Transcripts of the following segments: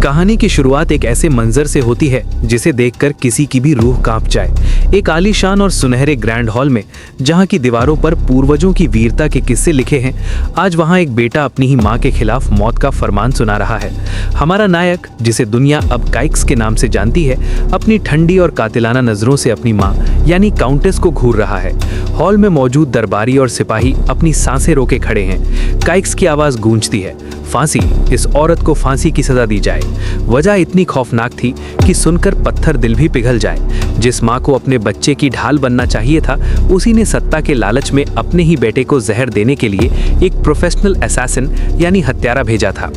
कहानी की शुरुआत एक ऐसे मंजर से होती है जिसे देखकर किसी की भी रूह कांप जाए। एक आलीशान और सुनहरे ग्रैंड हॉल में, जहां की दीवारों पर पूर्वजों की वीरता के किस्से लिखे हैं, आज वहां एक बेटा अपनी ही मां के खिलाफ मौत का फरमान सुना रहा है। हमारा नायक, जिसे दुनिया अब काइक्स के नाम से जानती है, अपनी ठंडी और कातिलाना नजरों से अपनी मां यानी काउंटेस को घूर रहा है। हॉल में मौजूद दरबारी और सिपाही अपनी सांसें रोके खड़े हैं। काइक्स की आवाज गूंजती है, फांसी, इस औरत को फांसी की सजा दी जाए। वजह इतनी खौफनाक थी कि सुनकर पत्थर दिल भी पिघल जाए। जिस माँ को अपने बच्चे की ढाल बनना चाहिए था, उसी ने सत्ता के लालच में अपने ही बेटे को जहर देने के लिए एक प्रोफेशनल असैसिन यानी हत्यारा भेजा था।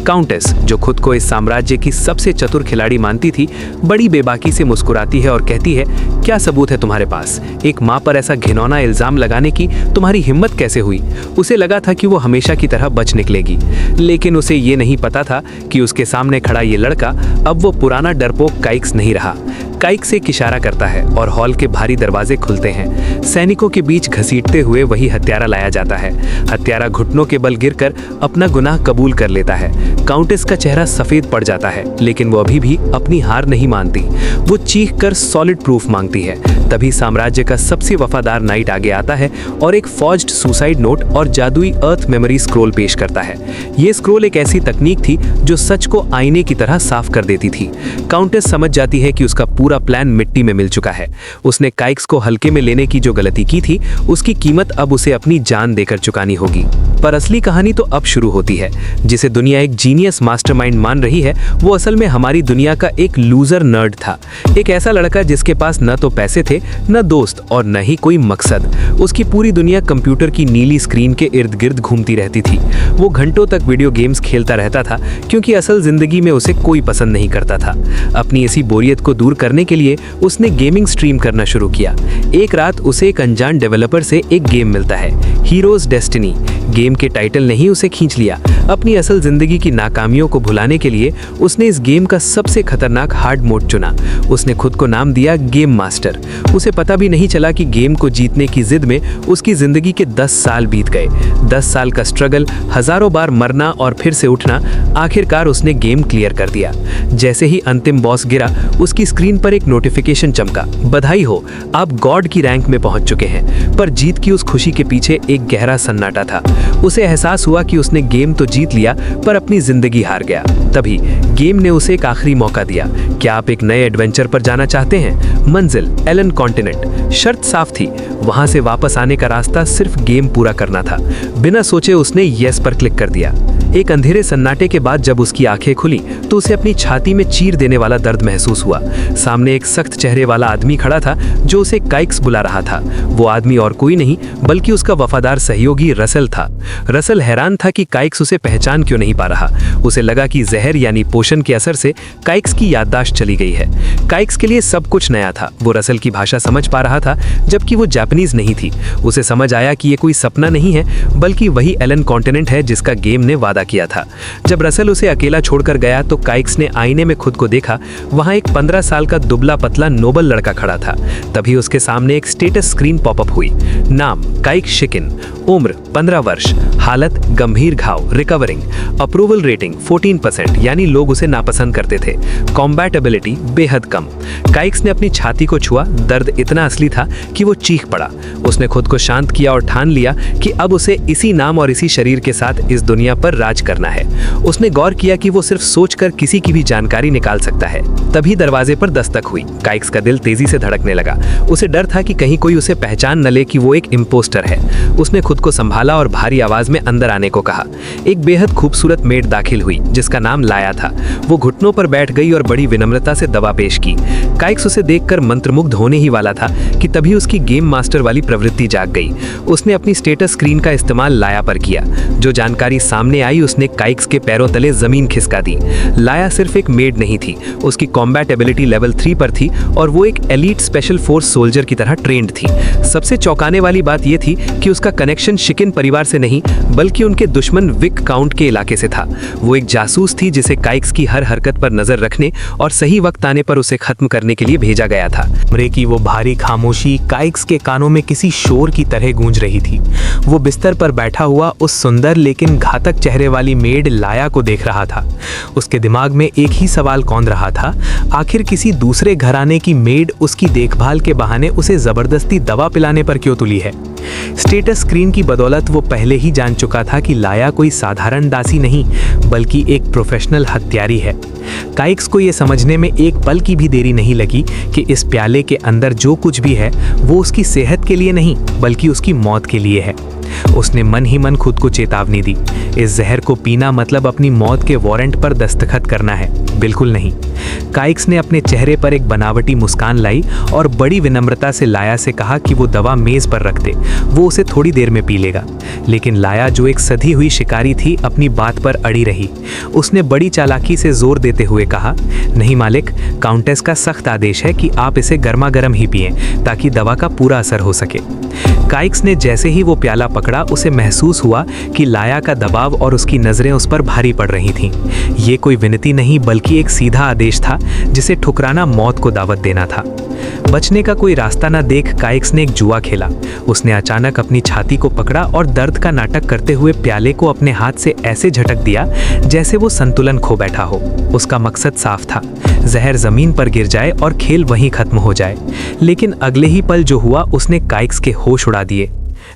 काउंटेस, जो खुद को इस साम्राज्य की सबसे चतुर खिलाड़ी मानती थी, बड़ी बेबाकी से मुस्कुराती है और कहती है, क्या सबूत है तुम्हारे पास? एक माँ पर ऐसा घिनौना इल्जाम लगाने की तुम्हारी हिम्मत कैसे हुई? उसे लगा था कि वो हमेशा की तरह बच निकलेगी, लेकिन उसे ये नहीं पता था कि उसके सामने खड़ा ये लड़का अब वो पुराना डरपोक काइक्स नहीं रहा। काइक्स एक इशारा करता है और हॉल के भारी दरवाजे खुलते हैं। सैनिकों के बीच घसीटते हुए वही हत्यारा लाया जाता है। हत्यारा घुटनों के बल गिरकर अपना गुनाह कबूल कर लेता है। काउंटेस का चेहरा सफेद पड़ जाता है, लेकिन वो अभी भी अपनी हार नहीं मानती। वो चीख कर सॉलिड प्रूफ मांगती है। तभी साम्राज्य का सबसे वफादार नाइट आगे आता है और एक फॉर्ज्ड सुसाइड नोट और जादुई अर्थ मेमोरी स्क्रोल पेश करता है। ये स्क्रोल एक ऐसी तकनीक थी जो सच को आईने की तरह साफ कर देती थी। काउंटेस समझ जाती है कि उसका पूरा प्लान मिट्टी में मिल चुका है। उसने काइक्स को हल्के में लेने की जो गलती की थी, उसकी कीमत अब उसे अपनी जान देकर चुकानी होगी। पर असली कहानी तो अब शुरू होती है। जिसे दुनिया एक जीनियस मास्टरमाइंड मान रही है, वो असल में हमारी दुनिया का एक लूजर नर्ड था। एक ऐसा लड़का जिसके पास न तो पैसे थे, न दोस्त और न ही कोई मकसद। उसकी पूरी दुनिया कंप्यूटर की नीली स्क्रीन के इर्द गिर्द घूमती रहती थी। वो घंटों तक वीडियो गेम्स खेलता रहता था, क्योंकि असल जिंदगी में उसे कोई पसंद नहीं करता था। अपनी इसी बोरियत को दूर करने के लिए उसने गेमिंग स्ट्रीम करना शुरू किया। एक रात उसे एक अनजान डेवलपर से एक गेम मिलता है, हीरोज डेस्टिनी। गेम के टाइटल ने ही उसे खींच लिया। अपनी असल जिंदगी की नाकामियों को भुलाने के लिए उसने इस गेम का सबसे खतरनाक हार्ड मोड चुना। उसने खुद को नाम दिया गेम मास्टर। उसे पता भी नहीं चला कि गेम को जीतने की जिद में उसकी जिंदगी के 10 साल बीत गए। 10 साल का स्ट्रगल, हजारों बार मरना और फिर से उठना, आखिरकार उसने गेम क्लियर कर दिया। जैसे ही अंतिम बॉस गिरा, उसकी स्क्रीन पर एक नोटिफिकेशन चमका, बधाई हो, आप गॉड की रैंक में पहुंच चुके हैं। पर जीत की उस खुशी के पीछे एक गहरा सन्नाटा था। उसे एहसास हुआ कि उसने गेम तो जीत लिया, पर अपनी जिंदगी हार गया। तभी गेम ने उसे एक आखिरी मौका दिया। क्या आप एक नए एडवेंचर पर जाना चाहते हैं? मंजिल एलन कॉन्टिनेंट। शर्त साफ थी, वहां से वापस आने का रास्ता सिर्फ गेम पूरा करना था। बिना सोचे उसने यस पर क्लिक कर दिया। एक अंधेरे सन्नाटे के बाद जब उसकी आंखें खुली, तो उसे अपनी छाती में चीर देने वाला दर्द महसूस हुआ। सामने एक सख्त चेहरे वाला आदमी खड़ा था जो उसे काइक्स बुला रहा था। वो आदमी और कोई नहीं बल्कि उसका वफादार सहयोगी रसल था। रसल हैरान था कि काइक्स उसे पहचान क्यों नहीं पा रहा। उसे लगा कि जहर यानी पोषण के असर से काइक्स की याददाश्त चली गई है। काइक्स के लिए सब कुछ नया था। वो रसल की भाषा समझ पा रहा था, जबकि वो जापानीज नहीं थी। उसे समझ आया कि ये कोई सपना नहीं है, बल्कि वही एलन कॉन्टिनेंट है जिसका गेम ने वादा किया था। जब रसल उसे अकेला छोड़कर गया तो काइक्स ने आईने में खुद को देखा। वहां एक 15 साल का दुबला पतला नोबल लड़का खड़ा था। तभी उसके सामने एक स्टेटस स्क्रीन पॉपअप हुई। नाम काइक शिकिन, उम्र 15 वर्ष, हालत गंभीर घाव, रिकवरिंग, अप्रूवल रेटिंग 14%, यानी लोग उसे नापसंद करते थे, कॉम्बैट एबिलिटी बेहद कम। काइक्स ने अपनी छाती को छुआ। दर्द इतना असली था कि वो चीख पड़ा। उसने खुद को शांत किया और ठान लिया कि अब उसे इसी नाम और इसी शरीर के साथ इस दुनिया पर राज करना है। उसने गौर किया कि वो सिर्फ सोचकर किसी की भी जानकारी निकाल सकता है। तभी दरवाजे पर दस्तक हुई। काइक्स का दिल तेजी से धड़कने लगा। उसे डर था कि कहीं कोई उसे पहचान न ले कि वो एक इम्पोस्टर है। उसने खुद को संभाला और भारी आवाज में अंदर आने को कहा। एक बेहद खूबसूरत मेड दाखिल हुई जिसका नाम लाया था। वो घुटनों पर बैठ गई और बड़ी विनम्रता से दवा पेश की। काइक्स उसे देखकर मंत्रमुग्ध होने ही वाला था कि तभी उसकी गेम मास्टर वाली प्रवृत्ति जाग गई। उसने अपनी स्टेटस स्क्रीन का इस्तेमाल लाया पर किया। जो जानकारी सामने आई उसने काइक्स के पैरों तले जमीन खिसका दी। लाया सिर्फ एक मेड नहीं थी, उसकी कॉम्बैट एबिलिटी लेवल 3 पर थी और वो एक एलीट स्पेशल फोर्स सोल्जर की तरह ट्रेंड थी। सबसे चौंकाने वाली बात यह थी कि उसका कनेक्शन शिकिन परिवार से नहीं, बल्कि उनके दुश्मन विक काउंट के इलाके से था। वो एक जासूस थी जिसे काइक्स की हर हरकत पर नजर रखने और सही वक्त आने पर उसे खत्म करने के लिए भेजा गया था। कमरे की वो भारी खामोशी काइक्स के कानों में किसी शोर की तरह गूंज रही थी। वो बिस्तर पर बैठा हुआ उस सुंदर लेकिन घातक चेहरे चेहरे वाली मेड लाया को देख रहा था। उसके दिमाग में एक ही सवाल कौंध रहा था, आखिर किसी दूसरे घराने की मेड उसकी देखभाल के बहाने उसे जबरदस्ती दवा पिलाने पर क्यों तुली है। स्टेटस स्क्रीन की बदौलत वो पहले ही जान चुका था कि लाया कोई साधारण दासी नहीं बल्कि एक प्रोफेशनल हत्यारी है। काइक्स को यह समझने में एक पल की भी देरी नहीं लगी कि इस प्याले के अंदर जो कुछ भी है वो उसकी सेहत के लिए नहीं बल्कि उसकी मौत के लिए है। उसने मन ही मन खुद को चेतावनी दी, इस जहर को पीना मतलब अपनी मौत के वारंट पर दस्तखत करना है, बिल्कुल नहीं। काइक्स ने अपने चेहरे पर एक बनावटी मुस्कान लाई और बड़ी विनम्रता से लाया से कहा कि वो दवा मेज पर रख दे, वो उसे थोड़ी देर में पी लेगा। लेकिन लाया जो एक सधी हुई शिकारी थी अपनी बात पर अड़ी रही। उसने बड़ी चालाकी से जोर देते हुए कहा, नहीं मालिक, काउंटेस का सख्त आदेश है कि आप इसे गर्मा गर्म ही पिएं ताकि दवा का पूरा असर हो सके। काइक्स ने जैसे ही वो प्याला पकड़ा उसे महसूस हुआ कि लाया का दबाव और उसकी नज़रें उस पर भारी पड़ रही थीं। ये कोई विनती नहीं बल्कि एक सीधा आदेश था जिसे ठुकराना मौत को दावत देना था। बचने का कोई रास्ता न देख काइक्स ने एक जुआ खेला। उसने अचानक अपनी छाती को पकड़ा और दर्द का नाटक करते हुए प्याले को अपने हाथ से ऐसे झटक दिया जैसे वो संतुलन खो बैठा हो। उसका मकसद साफ था, जहर जमीन पर गिर जाए और खेल वहीं खत्म हो जाए। लेकिन अगले ही पल जो हुआ उसने काइक्स के होश उड़ा दिए।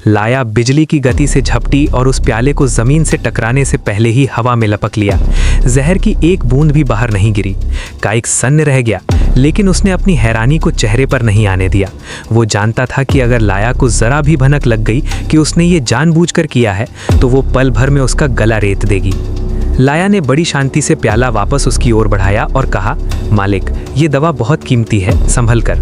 लाया बिजली की गति से झपटी और उस प्याले को जमीन से टकराने से पहले ही हवा में लपक लिया। जहर की एक बूंद भी बाहर नहीं गिरी। काइक्स सन्न रह गया, लेकिन उसने अपनी हैरानी को चेहरे पर नहीं आने दिया। वो जानता था कि अगर लाया को जरा भी भनक लग गई कि उसने ये जानबूझकर किया है तो वो पल भर में उसका गला रेत देगी। लाया ने बड़ी शांति से प्याला वापस उसकी ओर बढ़ाया और कहा, मालिक, ये दवा बहुत कीमती है, संभल कर।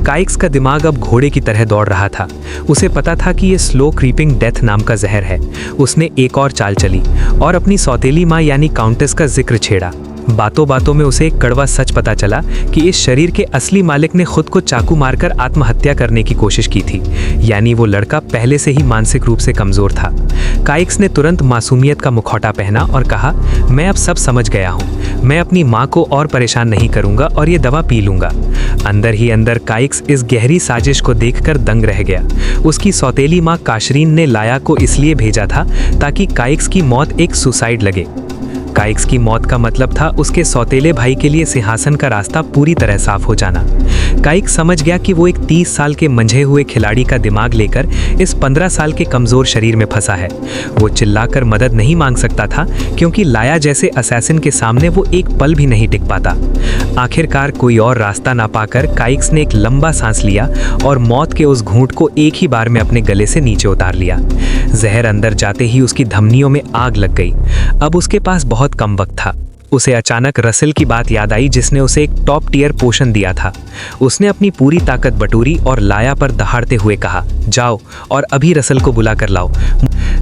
काइक्स का दिमाग अब घोड़े की तरह दौड़ रहा था। उसे पता था कि ये स्लो क्रीपिंग डेथ नाम का जहर है। उसने एक और चाल चली और अपनी सौतेली माँ यानी काउंटेस का जिक्र छेड़ा। बातों बातों में उसे एक कड़वा सच पता चला कि इस शरीर के असली मालिक ने खुद को चाकू मारकर आत्महत्या करने की कोशिश की थी, यानी वो लड़का पहले से ही मानसिक रूप से कमजोर था। काइक्स ने तुरंत मासूमियत का मुखौटा पहना और कहा, मैं अब सब समझ गया हूँ, मैं अपनी माँ को और परेशान नहीं करूँगा और ये दवा पी लूँगा। अंदर ही अंदर काइक्स इस गहरी साजिश को देखकर दंग रह गया। उसकी सौतेली माँ काशरीन ने लाया को इसलिए भेजा था ताकि काइक्स की मौत एक सुसाइड लगे। काइक्स की मौत का मतलब था उसके सौतेले भाई के लिए सिंहासन का रास्ता पूरी तरह साफ हो जाना। काइक्स समझ गया कि वो एक 30 साल के मंझे हुए खिलाड़ी का दिमाग लेकर इस 15 साल के कमजोर शरीर में फंसा है। वो चिल्लाकर मदद नहीं मांग सकता था क्योंकि लाया जैसे असैसिन के सामने वो एक पल भी नहीं टिक पाता। आखिरकार कोई और रास्ता ना पाकर काइक्स ने एक लंबा सांस लिया और मौत के उस घूंट को एक ही बार में अपने गले से नीचे उतार लिया। जहर अंदर जाते ही उसकी धमनियों में आग लग गई। अब उसके पास बहुत कम वक्त था। उसे अचानक रसेल की बात याद आई जिसने उसे एक टॉप टियर पोशन दिया था। उसने अपनी पूरी ताकत बटोरी और लाया पर दहाड़ते हुए कहा, जाओ और अभी रसेल को बुला कर लाओ।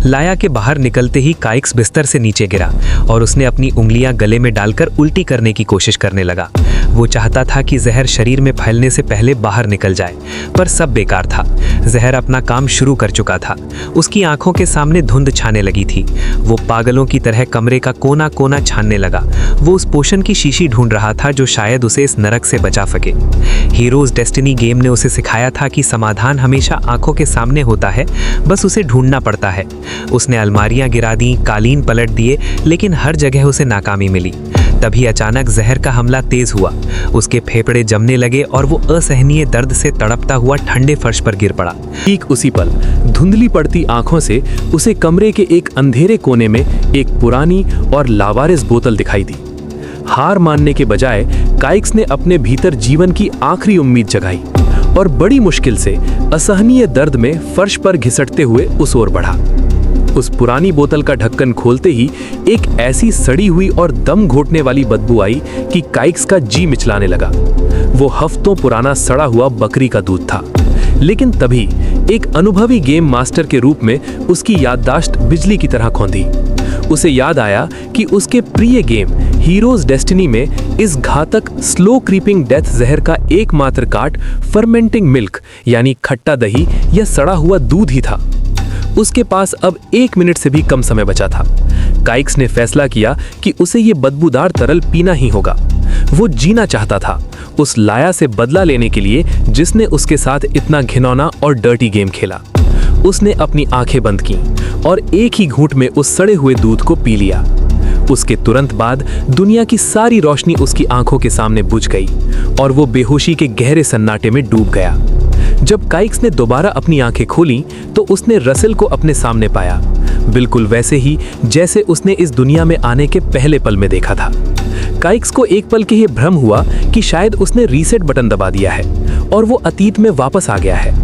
लाया के बाहर निकलते ही काइक्स बिस्तर से नीचे गिरा और उसने अपनी उंगलियां गले में डालकर उल्टी करने की कोशिश करने लगा। वो चाहता था कि जहर शरीर में फैलने से पहले बाहर निकल जाए, पर सब बेकार था। जहर अपना काम शुरू कर चुका था। उसकी आंखों के सामने धुंध छाने लगी थी। वो पागलों की तरह कमरे का कोना कोना छानने लगा। वो उस पोशन की शीशी ढूंढ रहा था जो शायद उसे इस नरक से बचा सके। हीरोज डेस्टिनी गेम ने उसे सिखाया था कि समाधान हमेशा आंखों के सामने होता है, बस उसे ढूंढना पड़ता है। उसने अलमारियां गिरा दी, कालीन पलट दिए, लेकिन हर जगह उसे नाकामी मिली। तभी अचानक जहर का हमला तेज हुआ। उसके फेफड़े जमने लगे और वो असहनीय दर्द से तड़पता हुआ ठंडे फर्श पर गिर पड़ा। ठीक उसी पल धुंधली पड़ती आंखों से उसे कमरे के एक अंधेरे कोने में एक पुरानी और लावारिस बोतल दिखाई दी। हार मानने के बजाय काइक्स ने अपने भीतर जीवन की आखिरी उम्मीद जगाई और बड़ी मुश्किल से असहनीय दर्द में फर्श पर घिसटते हुए उस ओर बढ़ा। उस पुरानी बोतल का ढक्कन खोलते ही एक ऐसी सड़ी हुई और दम घोटने वाली बदबू आई कि काइक्स का जी मिचलाने लगा। वो हफ्तों पुराना सड़ा हुआ बकरी का दूध था। लेकिन तभी एक अनुभवी गेम मास्टर के रूप में उसकी याददाश्त बिजली की तरह खौंधी। उसे याद आया कि उसके प्रिय गेम हीरोज डेस्टिनी में इस घातक स्लो क्रीपिंग डेथ जहर का एकमात्र काट फर्मेंटिंग मिल्क यानी खट्टा दही या सड़ा हुआ दूध ही था। उसके पास अब 1 मिनट से भी कम समय बचा था। काइक्स ने फैसला किया कि उसे ये बदबूदार तरल पीना ही होगा। वो जीना चाहता था, उस लाया से बदला लेने के लिए जिसने उसके साथ इतना घिनौना और डर्टी गेम खेला। उसने अपनी आंखें बंद की और एक ही घूंट में उस सड़े हुए दूध को पी लिया। उसके तुरंत बाद दुनिया की सारी रोशनी उसकी आंखों के सामने बुझ गई और वो बेहोशी के गहरे सन्नाटे में डूब गया। जब काइक्स ने दोबारा अपनी आंखें खोली तो उसने रसेल को अपने सामने पाया, बिल्कुल वैसे ही जैसे उसने इस दुनिया में आने के पहले पल में देखा था। काइक्स को एक पल के ये भ्रम हुआ कि शायद उसने रीसेट बटन दबा दिया है और वो अतीत में वापस आ गया है।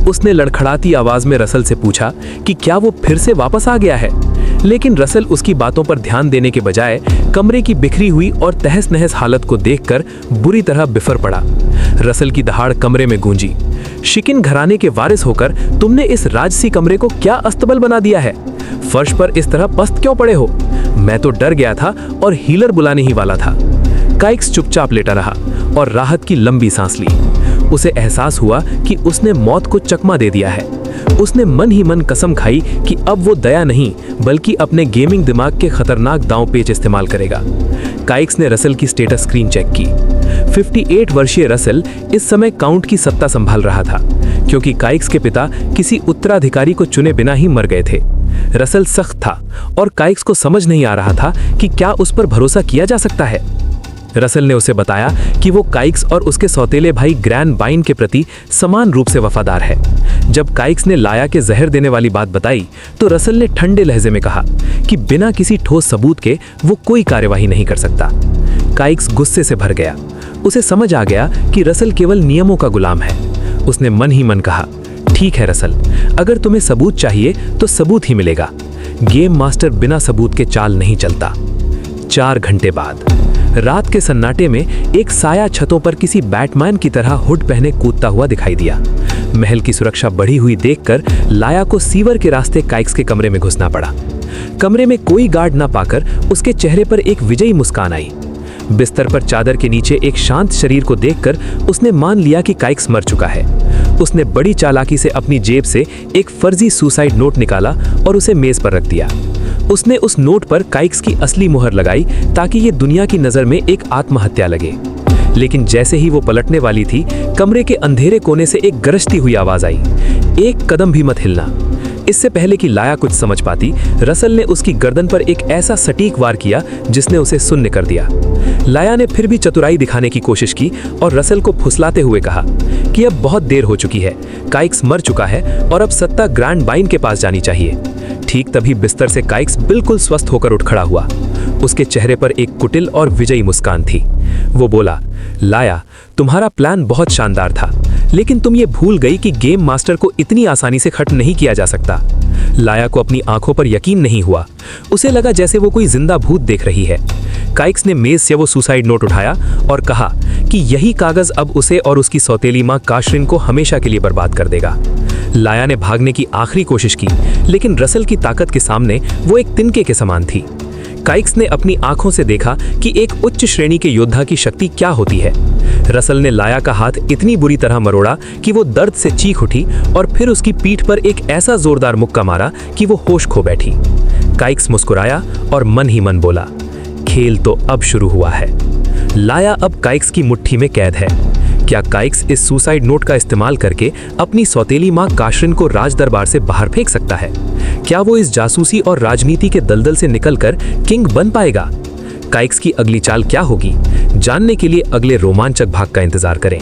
उसने लड़खड़ाती आवाज में रसेल से पूछा कि क्या वो फिर से वापस आ गया है, लेकिन रसेल उसकी बातों पर ध्यान देने के बजाय कमरे की बिखरी हुई और तहस नहस हालत को देखकर बुरी तरह बिफर पड़ा। रसेल की दहाड़ कमरे में गूंजी, शिकिन घराने के वारिस होकर तुमने इस राजसी कमरे को क्या अस्तबल बना दिया है? फर्श पर इस तरह पस्त क्यों पड़े हो? मैं तो डर गया था और हीलर बुलाने ही वाला था। काइक्स चुपचाप लेटा रहा और राहत की लंबी सांस ली। उसे एहसास हुआ कि उसने मौत को चकमा दे दिया है। उसने मन ही मन कसम खाई कि अब वो दया नहीं बल्कि अपने गेमिंग दिमाग के खतरनाक दांव पेच इस्तेमाल करेगा। काइक्स ने रसेल की स्टेटस स्क्रीन चेक की। 58 वर्षीय रसेल इस समय काउंट की सत्ता संभाल रहा था, क्योंकि काइक्स के पिता किसी उत्तराधिकारी को चुने बिना ही मर गए थे। रसेल सख्त था और काइक्स को समझ नहीं आ रहा था कि क्या उस पर भरोसा किया जा सकता है। रसेल ने उसे बताया कि वो काइक्स और उसके सौतेले भाई ग्रैन बाइन के प्रति समान रूप से वफादार है। जब काइक्स ने लाया के जहर देने वाली बात बताई तो रसेल ने ठंडे लहजे में कहा कि बिना किसी ठोस सबूत के वो कोई कार्यवाही नहीं कर सकता। काइक्स गुस्से से भर गया। उसे समझ आ गया कि रसेल केवल नियमों का गुलाम है। उसने मन ही मन कहा, ठीक है रसेल, अगर तुम्हें सबूत चाहिए तो सबूत ही मिलेगा। गेम मास्टर बिना सबूत के चाल नहीं चलता। 4 घंटे बाद रात के सन्नाटे में एक साया छतों पर किसी बैटमैन की तरह हुड पहने कूदता हुआ दिखाई दिया। महल की सुरक्षा बढ़ी हुई देखकर लाया को सीवर के रास्ते काइक्स के कमरे में घुसना पड़ा। कमरे में कोई गार्ड ना पाकर उसके चेहरे पर एक विजयी मुस्कान आई। बिस्तर पर चादर के नीचे एक शांत शरीर को देखकर उसने मान लिया कि काइक्स मर चुका है। उसने बड़ी चालाकी से अपनी जेब से एक फर्जी सुसाइड नोट निकाला और उसे मेज पर रख दिया। उसने उस नोट पर काइक्स की असली मुहर लगाई ताकि ये दुनिया की नज़र में एक आत्महत्या लगे। लेकिन जैसे ही वो पलटने वाली थी, कमरे के अंधेरे कोने से एक गरजती हुई आवाज आई, एक कदम भी मत हिलना। इससे पहले कि लाया कुछ समझ पाती, रसेल ने उसकी गर्दन पर एक ऐसा सटीक वार किया जिसने उसे सुन्न कर दिया। लाया ने फिर भी चतुराई दिखाने की कोशिश की और रसेल को फुसलाते हुए कहा कि अब बहुत देर हो चुकी है, काइक्स मर चुका है और अब सत्ता ग्रैंड बाइन के पास जानी चाहिए। ठीक तभी बिस्तर से काइक्स बिल्कुल स्वस्थ होकर उठ खड़ा हुआ। उसके चेहरे पर एक कुटिल और विजयी मुस्कान थी। वो बोला, लाया, तुम्हारा प्लान बहुत शानदार था, लेकिन तुम ये भूल गई कि गेम मास्टर को इतनी आसानी से खत्म नहीं किया जा सकता। लाया को अपनी आंखों पर यकीन नहीं हुआ। उसे लगा जैसे वो कोई जिंदा भूत देख रही है। काइक्स ने मेज से वो सुसाइड नोट उठाया और कहा कि यही कागज अब उसे और उसकी सौतेली मां काशरिन को हमेशा के लिए बर्बाद कर देगा। लाया ने भागने की आखिरी कोशिश की, लेकिन रसेल की ताकत के सामने वो एक तिनके के समान थी। काइक्स ने अपनी आंखों से देखा कि एक उच्च श्रेणी के योद्धा की शक्ति क्या होती है। रसेल ने लाया का हाथ इतनी बुरी तरह मरोड़ा कि वो दर्द से चीख उठी और फिर उसकी पीठ पर एक ऐसा जोरदार मुक्का मारा कि वो होश खो बैठी। काइक्स मुस्कुराया और मन ही मन बोला, खेल तो अब शुरू हुआ है। लाया अब काइक्स की मुट्ठी में कैद है। क्या काइक्स इस सुसाइड नोट का इस्तेमाल करके अपनी सौतेली मां काशरिन को राज दरबार से बाहर फेंक सकता है? क्या वो इस जासूसी और राजनीति के दलदल से निकलकर किंग बन पाएगा? काइक्स की अगली चाल क्या होगी? जानने के लिए अगले रोमांचक भाग का इंतजार करें।